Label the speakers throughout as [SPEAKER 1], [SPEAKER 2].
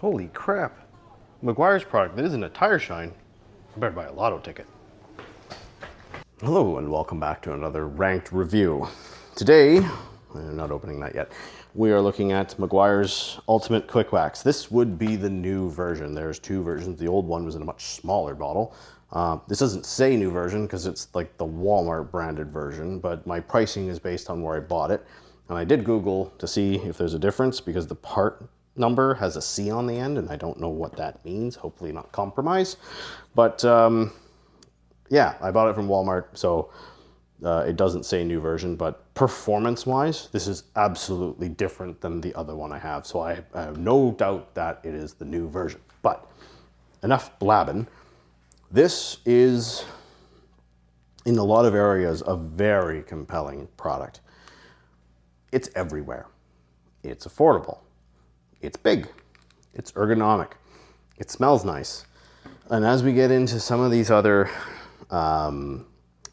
[SPEAKER 1] Holy crap. Meguiar's product, that isn't a tire shine. I better buy a lotto ticket. Hello and welcome back to another ranked review. Today, I'm not opening that yet, we are looking at Meguiar's Ultimate Quik Wax. This would be the new version. There's two versions. The old one was in a much smaller bottle. This doesn't say new version because it's like the Walmart branded version, but my pricing is based on where I bought it. And I did Google to see if there's a difference because the part number has a C on the end and I don't know what that means. Hopefully not compromise. But yeah, I bought it from Walmart, so it doesn't say new version, but performance-wise, this is absolutely different than the other one I have. So I have no doubt that it is the new version. But enough blabbing. This is, in a lot of areas, a very compelling product. It's everywhere. It's affordable. It's big. It's ergonomic. It smells nice. And as we get into some of these other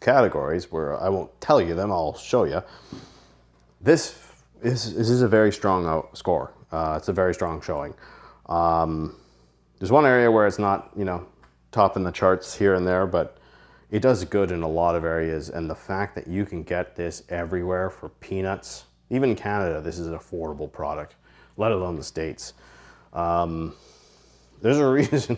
[SPEAKER 1] categories where I won't tell you them, I'll show you. This is a very strong score. It's a very strong showing. There's one area where it's not, you know, topping the charts here and there, but it does good in a lot of areas. And the fact that you can get this everywhere for peanuts, even in Canada, this is an affordable product, let alone the States. There's a reason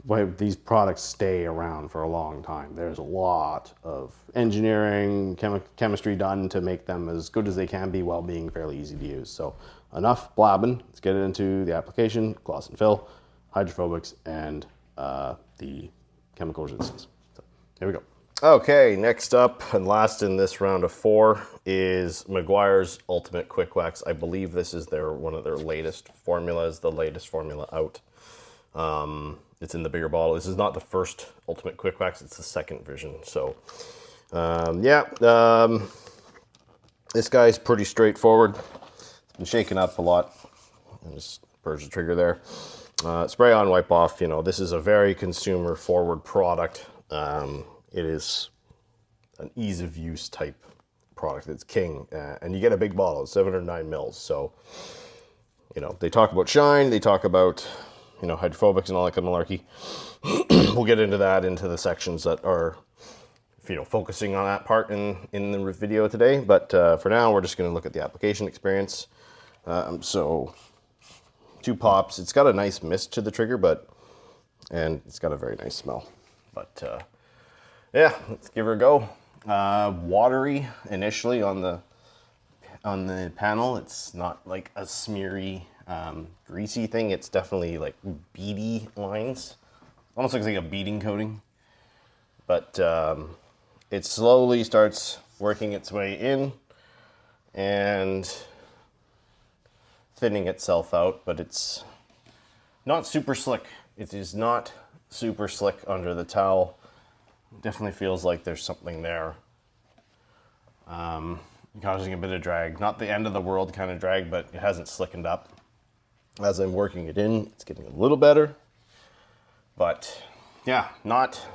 [SPEAKER 1] why these products stay around for a long time. There's a lot of engineering, chemistry done to make them as good as they can be while being fairly easy to use. So enough blabbing, let's get it into the application, gloss and fill, hydrophobics, and the chemical resistance. So here we go. Okay, next up and last in this round of 4 is Meguiar's Ultimate Quik Wax. I believe this is one of their latest formulas, the latest formula out. It's in the bigger bottle. This is not the first Ultimate Quik Wax, it's the second version. So, this guy's pretty straightforward. It's been shaken up a lot. I just purged the trigger there. Spray on, wipe off. You know, this is a very consumer forward product. It is an ease of use type product. It's king. And you get a big bottle, 709 mils. So, you know, they talk about shine, they talk about, you know, hydrophobics and all that kind of malarkey. We'll get into that into the sections that are, you know, focusing on that part in the video today. But for now, we're just going to look at the application experience. So 2 pops. It's got a nice mist to the trigger, and it's got a very nice smell. But yeah, let's give her a go. Watery initially on the panel. It's not like a smeary, greasy thing. It's definitely like beady lines. Almost looks like a beading coating. But it slowly starts working its way in and thinning itself out, but it's not super slick. It is not super slick under the towel. Definitely feels like there's something there. Causing a bit of drag. Not the end of the world kind of drag, but it hasn't slickened up. As I'm working it in, it's getting a little better. But yeah, not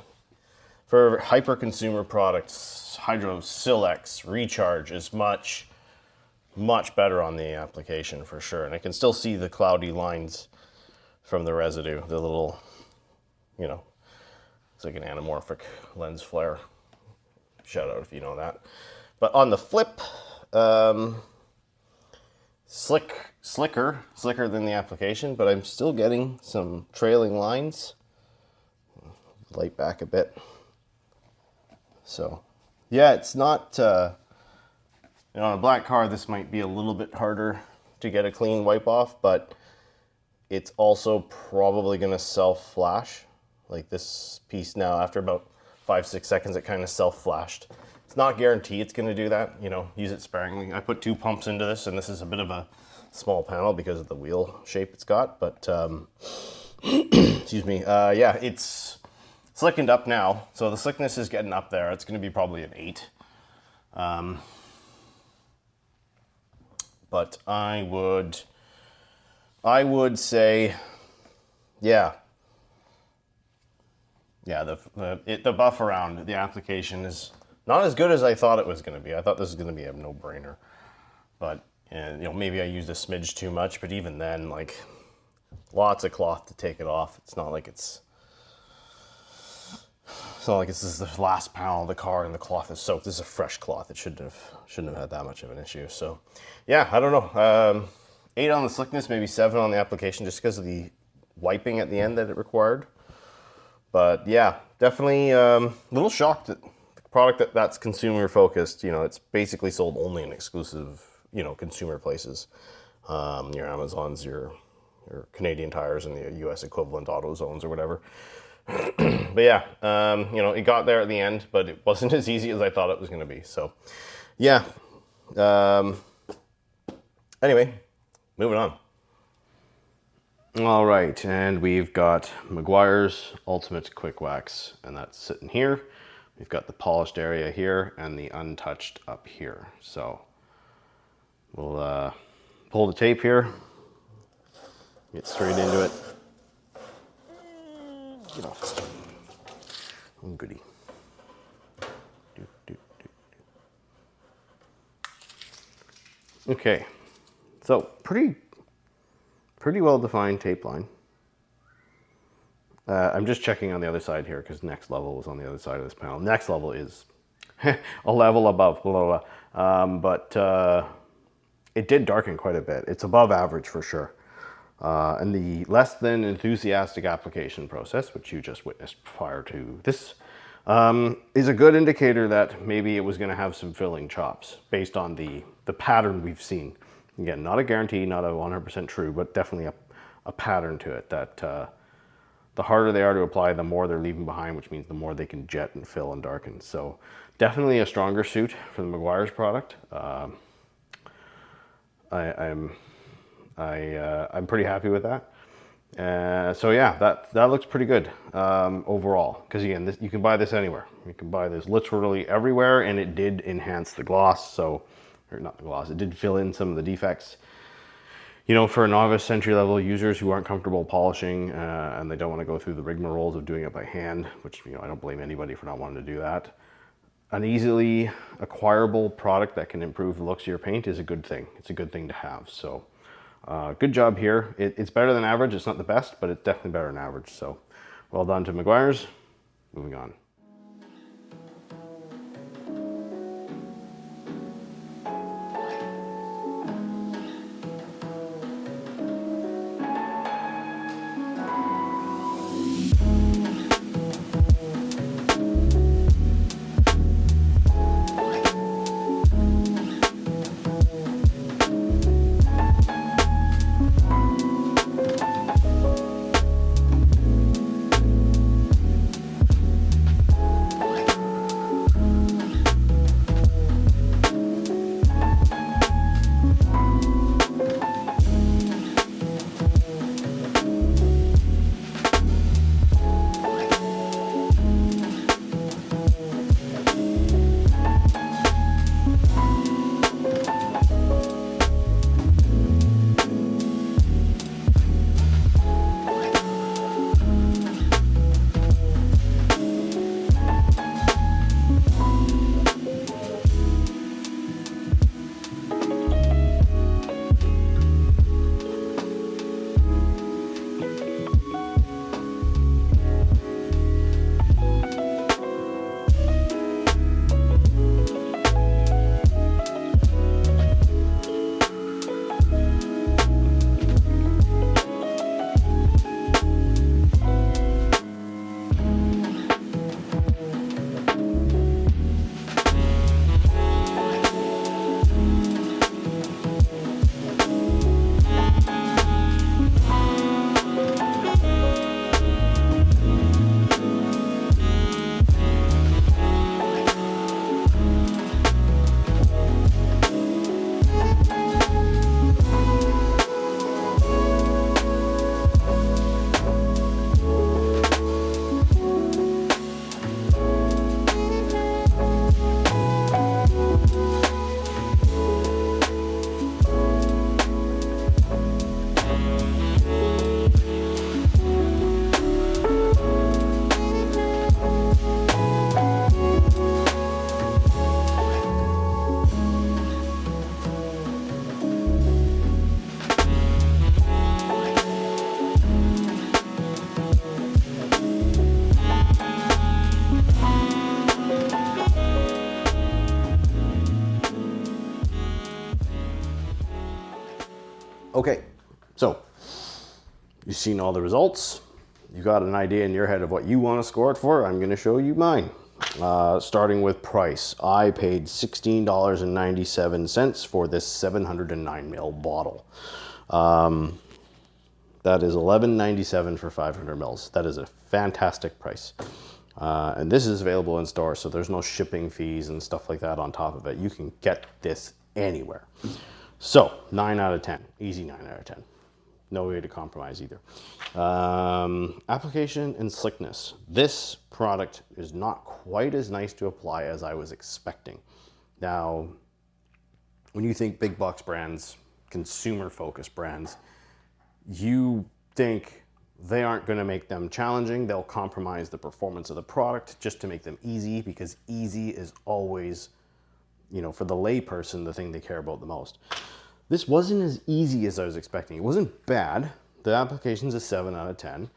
[SPEAKER 1] for hyper consumer products. Hydro Silex Recharge is much better on the application for sure. And I can still see the cloudy lines from the residue, the little, you know, it's like an anamorphic lens flare. Shout out if you know that. But on the flip, slicker than the application, but I'm still getting some trailing lines. Light back a bit. So, yeah, it's not, you know, on a black car, this might be a little bit harder to get a clean wipe off, but it's also probably going to self-flash. Like this piece now, after about 5-6 seconds, it kind of self-flashed. It's not guaranteed it's going to do that. You know, use it sparingly. I put 2 pumps into this, and this is a bit of a small panel because of the wheel shape it's got. But, excuse me. Yeah, it's slickened up now. So the slickness is getting up there. It's going to be probably an 8. But I would say, yeah. Yeah, the buff around the application is not as good as I thought it was going to be. I thought this was going to be a no-brainer. But, you know, maybe I used a smidge too much, but even then, like, Lots of cloth to take it off. It's not like it's this is the last panel of the car and the cloth is soaked. This is a fresh cloth. It shouldn't have had that much of an issue. So yeah, I don't know. 8 on the slickness, maybe 7 on the application, just because of the wiping at the end that it required. But yeah, definitely a little shocked that the product that's consumer focused, you know, it's basically sold only in exclusive, you know, consumer places. Your Amazons, your Canadian Tires, and the US equivalent AutoZones or whatever. But yeah, you know, it got there at the end, but it wasn't as easy as I thought it was going to be. So yeah. Anyway, moving on. All right, and we've got Meguiars Ultimate Quik Wax, and that's sitting here. We've got the polished area here and the untouched up here. So we'll pull the tape here, get straight into it. Get off. Oh, goody. Okay, so pretty well defined tape line. I'm just checking on the other side here because next level was on the other side of this panel. Next level is a level above, blah, blah, blah. But it did darken quite a bit. It's above average for sure. And the less than enthusiastic application process, which you just witnessed prior to this, is a good indicator that maybe it was going to have some filling chops based on the pattern we've seen. Again, not a guarantee, not a 100% true, but definitely a pattern to it that the harder they are to apply, the more they're leaving behind, which means the more they can jet and fill and darken. So definitely a stronger suit for the Meguiars product. I'm pretty happy with that. So yeah, that looks pretty good overall. Because again, you can buy this anywhere. You can buy this literally everywhere, and it did enhance the gloss. So, or not the gloss, it did fill in some of the defects. You know, for novice entry-level users who aren't comfortable polishing and they don't want to go through the rigmaroles of doing it by hand, which, you know, I don't blame anybody for not wanting to do that. An easily acquirable product that can improve the looks of your paint is a good thing. It's a good thing to have. So good job here. It's better than average. It's not the best, but it's definitely better than average. So well done to Meguiars. Moving on. Okay, so you've seen all the results. You got an idea in your head of what you want to score it for. I'm going to show you mine. Starting with price, I paid $16.97 for this 709 ml bottle. That is $11.97 for 500 mils. That is a fantastic price. And this is available in store, so there's no shipping fees and stuff like that on top of it. You can get this anywhere. So 9 out of 10, easy 9 out of 10. No way to compromise either. Application and slickness. This product is not quite as nice to apply as I was expecting. Now, when you think big box brands, consumer focused brands, you think they aren't going to make them challenging. They'll compromise the performance of the product just to make them easy, because easy is always, you know, for the layperson, the thing they care about the most. This wasn't as easy as I was expecting. It wasn't bad. The application's a 7 out of 10.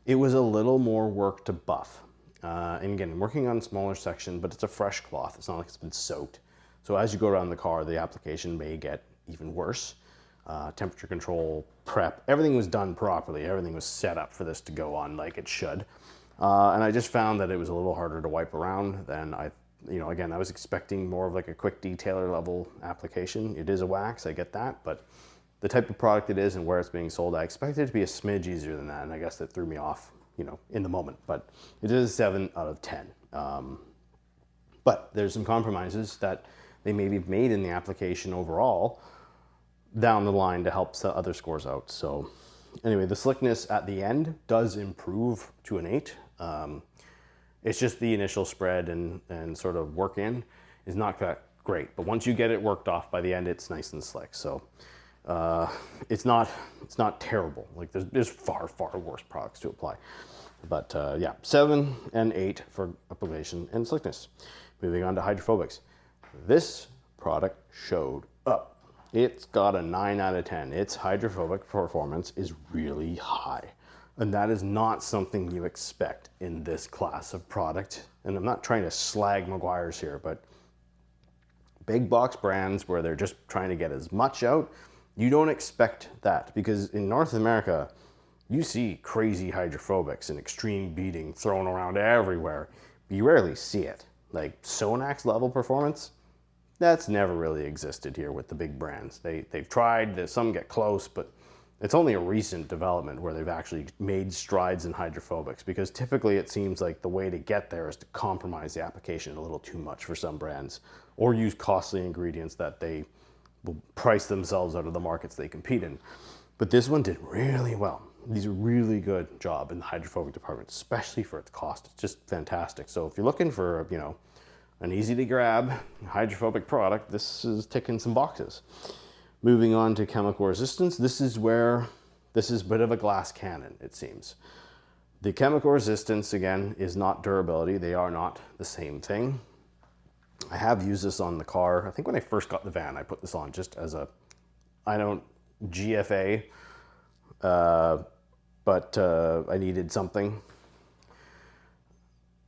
[SPEAKER 1] It was a little more work to buff. And again, I'm working on a smaller section, but it's a fresh cloth. It's not like it's been soaked. So as you go around the car, the application may get even worse. Temperature control, prep, everything was done properly. Everything was set up for this to go on like it should. And I just found that it was a little harder to wipe around than again, I was expecting more of like a quick detailer level application. It is a wax, I get that, but the type of product it is and where it's being sold, I expected it to be a smidge easier than that, and I guess that threw me off, in the moment. But it is a 7 out of 10. But there's some compromises that they maybe made in the application overall down the line to help the other scores out. So anyway, the slickness at the end does improve to an 8. It's just the initial spread and sort of work in is not that great. But once you get it worked off, by the end, it's nice and slick. So it's not terrible. Like there's far worse products to apply. But yeah, 7 and 8 for application and slickness. Moving on to hydrophobics. This product showed up. It's got a 9 out of 10. Its hydrophobic performance is really high. And that is not something you expect in this class of product. And I'm not trying to slag Meguiars here, but big box brands where they're just trying to get as much out, you don't expect that, because in North America, you see crazy hydrophobics and extreme beading thrown around everywhere. But you rarely see it. Like Sonax level performance, that's never really existed here with the big brands. They've tried, some get close, but it's only a recent development where they've actually made strides in hydrophobics, because typically it seems like the way to get there is to compromise the application a little too much for some brands, or use costly ingredients that they will price themselves out of the markets they compete in. But this one did really well. These are really good job in the hydrophobic department, especially for its cost. It's just fantastic. So if you're looking for, an easy to grab hydrophobic product, this is ticking some boxes. Moving on to chemical resistance, this is a bit of a glass cannon, it seems. The chemical resistance, again, is not durability. They are not the same thing. I have used this on the car. I think when I first got the van, I put this on just as GFA, but I needed something.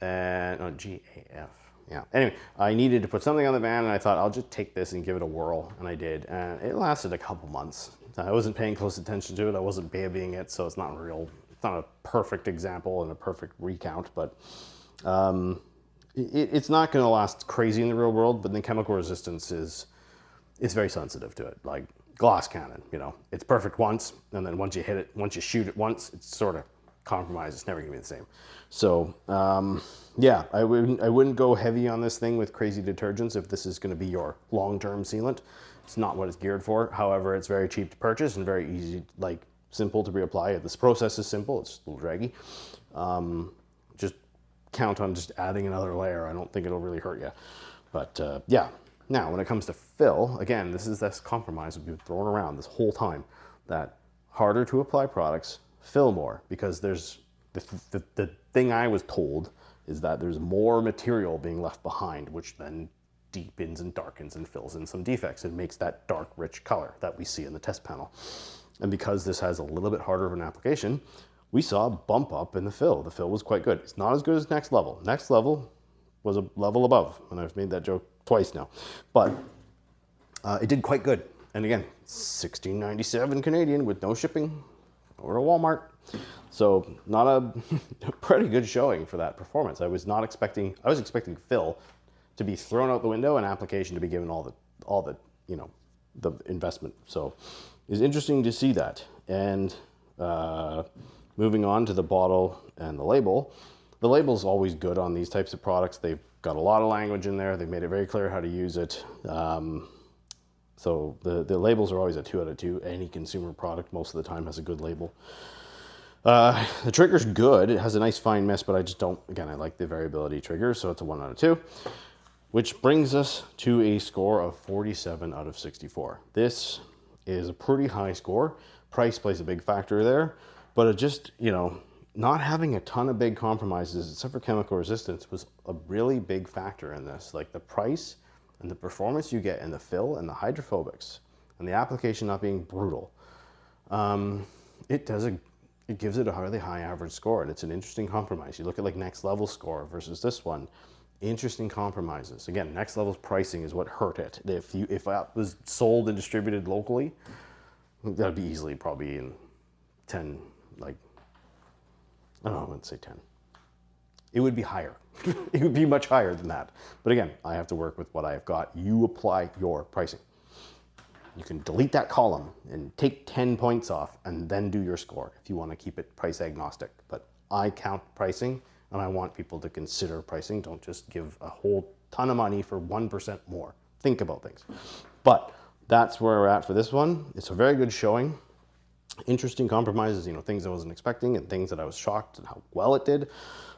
[SPEAKER 1] And, GAF. Yeah. Anyway, I needed to put something on the van, and I thought I'll just take this and give it a whirl, and I did. And it lasted a couple months. I wasn't paying close attention to it. I wasn't babying it, so it's not a perfect example and a perfect recount, but it's not going to last crazy in the real world. But the chemical resistance is very sensitive to it, like glass cannon. It's perfect once, and then once you shoot it once, it's sort of compromised. It's never going to be the same. So yeah, I wouldn't go heavy on this thing with crazy detergents if this is going to be your long-term sealant. It's not what it's geared for. However, it's very cheap to purchase and very easy, simple to reapply. This process is simple. It's a little draggy. Just count on just adding another layer. I don't think it'll really hurt you. But yeah. Now, when it comes to fill, again, this is this compromise we've been throwing around this whole time, that harder to apply products fill more, because there's the thing I was told is that there's more material being left behind, which then deepens and darkens and fills in some defects and makes that dark, rich color that we see in the test panel. And because this has a little bit harder of an application, we saw a bump up in the fill. The fill was quite good. It's not as good as Next Level. Next Level was a level above, and I've made that joke twice now. But it did quite good. And again, $16.97 Canadian with no shipping or a Walmart. So not a pretty good showing for that performance. I was expecting fill to be thrown out the window and application to be given all the the investment. So it's interesting to see that. And moving on to the bottle and the label. The label's always good on these types of products. They've got a lot of language in there. They've made it very clear how to use it. So the labels are always a 2 out of 2. Any consumer product most of the time has a good label. The trigger's good. It has a nice fine mist, but I just don't, again, I like the variability trigger, so it's a 1 out of 2. Which brings us to a score of 47 out of 64. This is a pretty high score. Price plays a big factor there, but it just, not having a ton of big compromises, except for chemical resistance, was a really big factor in this. Like the price and the performance you get in the fill and the hydrophobics and the application not being brutal, it gives it a really high average score, and it's an interesting compromise. You look at like Next Level score versus this one, interesting compromises. Again, Next Level's pricing is what hurt it. If that was sold and distributed locally, that'd be easily probably in 10, like, I don't know, I wouldn't say 10. It would be higher. It would be much higher than that. But again, I have to work with what I have got. You apply your pricing. You can delete that column and take 10 points off and then do your score if you want to keep it price agnostic. But I count pricing, and I want people to consider pricing. Don't just give a whole ton of money for 1% more. Think about things. But that's where we're at for this one. It's a very good showing. Interesting compromises, things I wasn't expecting and things that I was shocked at how well it did.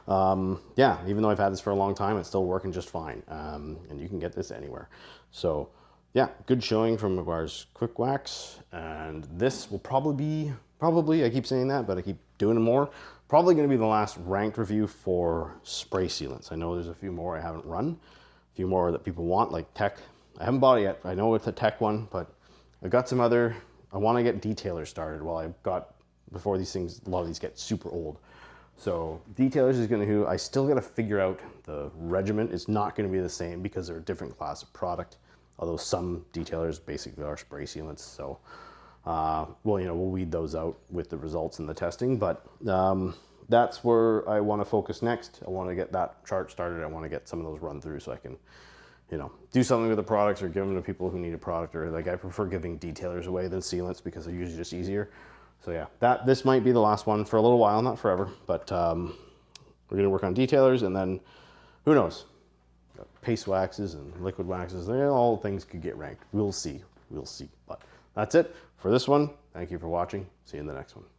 [SPEAKER 1] Yeah, even though I've had this for a long time, it's still working just fine. And you can get this anywhere. So yeah, good showing from Meguiars Quik Wax. And this will probably, I keep saying that, but I keep doing it more. Probably going to be the last ranked review for spray sealants. I know there's a few more I haven't run, a few more that people want, like Tech. I haven't bought it yet. I know it's a Tech one, but I've got some other. I want to get detailers started before these things, a lot of these get super old. So detailers is going to, I still got to figure out the regimen. It's not going to be the same because they're a different class of product. Although some detailers basically are spray sealants. So, we'll weed those out with the results and the testing, but that's where I want to focus next. I want to get that chart started. I want to get some of those run through so I can, do something with the products or give them to people who need a product, or like I prefer giving detailers away than sealants because they're usually just easier. So yeah, this might be the last one for a little while, not forever, but we're going to work on detailers, and then who knows? Paste waxes and liquid waxes, all things could get ranked. We'll see. But that's it for this one. Thank you for watching. See you in the next one.